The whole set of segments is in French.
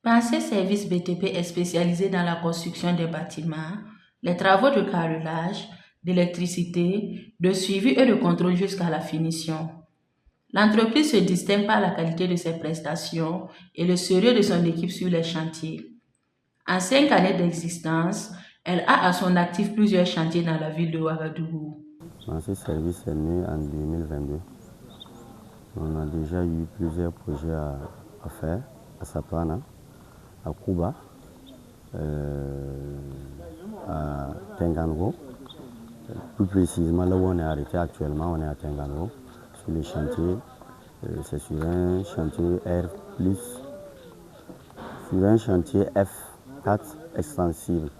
Pensée Service BTP est spécialisé dans la construction des bâtiments, les travaux de carrelage, d'électricité, de suivi et de contrôle jusqu'à la finition. L'entreprise se distingue par la qualité de ses prestations et le sérieux de son équipe sur les chantiers. En 5 années d'existence, elle a à son actif plusieurs chantiers dans la ville de Ouagadougou. Ce service est né en 2022. On a déjà eu plusieurs projets à faire à Sapana, à Kuba, à Tengango. Plus précisément, là où on est arrêté actuellement, on est à Tengango, sur les chantiers. C'est sur un chantier R+, sur un chantier F4 extensible,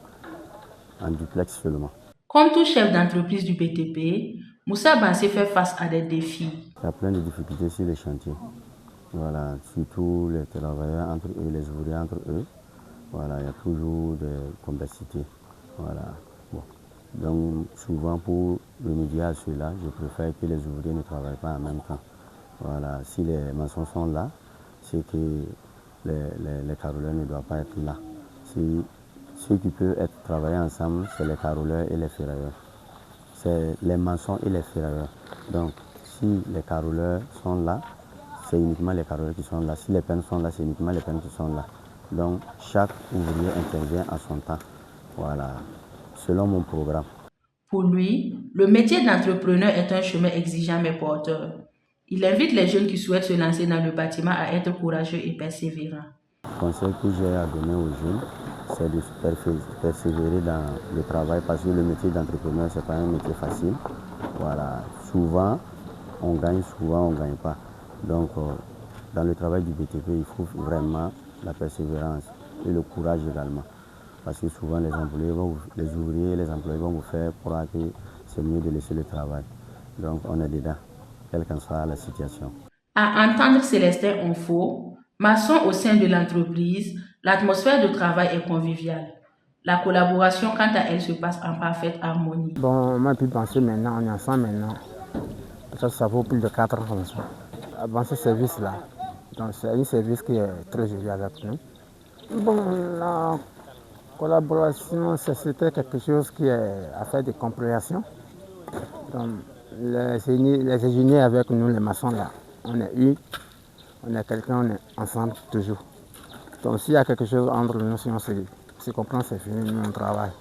en duplex seulement. Comme tout chef d'entreprise du BTP, Moussa Bansé fait face à des défis. Il y a plein de difficultés sur les chantiers. Voilà, surtout les travailleurs entre eux, les ouvriers entre eux. Voilà, il y a toujours des complexités. Voilà. Bon. Donc souvent pour remédier à cela, je préfère que les ouvriers ne travaillent pas en même temps. Voilà. Si les maçons sont là, c'est que les carreleurs ne doivent pas être là. Si ceux qui peuvent travailler ensemble, c'est les carreleurs et les ferrailleurs. C'est les maçons et les ferrailleurs. Donc si les carreleurs sont là, c'est uniquement les carreleurs qui sont là. Si les peintres sont là, c'est uniquement les peintres qui sont là. Donc chaque ouvrier intervient à son temps. Voilà, selon mon programme. Pour lui, le métier d'entrepreneur est un chemin exigeant mais porteur. Il invite les jeunes qui souhaitent se lancer dans le bâtiment à être courageux et persévérants. Le conseil que j'ai à donner aux jeunes, c'est de persévérer dans le travail parce que le métier d'entrepreneur, ce n'est pas un métier facile. Voilà, souvent on gagne, souvent on ne gagne pas. Donc dans le travail du BTP, il faut vraiment la persévérance et le courage également. Parce que souvent les ouvriers et les employés vont vous faire croire que c'est mieux de laisser le travail. Donc on est dedans, quelle qu'en soit la situation. À entendre Célestin Onfo, maçon au sein de l'entreprise, l'atmosphère de travail est conviviale. La collaboration, quant à elle, se passe en parfaite harmonie. Bon, moi, puis penser maintenant, on est ensemble maintenant. Ça vaut plus de 4 ans comme ça. Avant ce service-là, donc c'est un service qui est très joli avec nous. Bon, la collaboration, c'était quelque chose qui est affaire de compréhension. Donc, les ingénieurs avec nous, les maçons là, on est quelqu'un, on est ensemble toujours. Donc s'il y a quelque chose entre nous, si on se comprend, c'est fini, nous on travaille.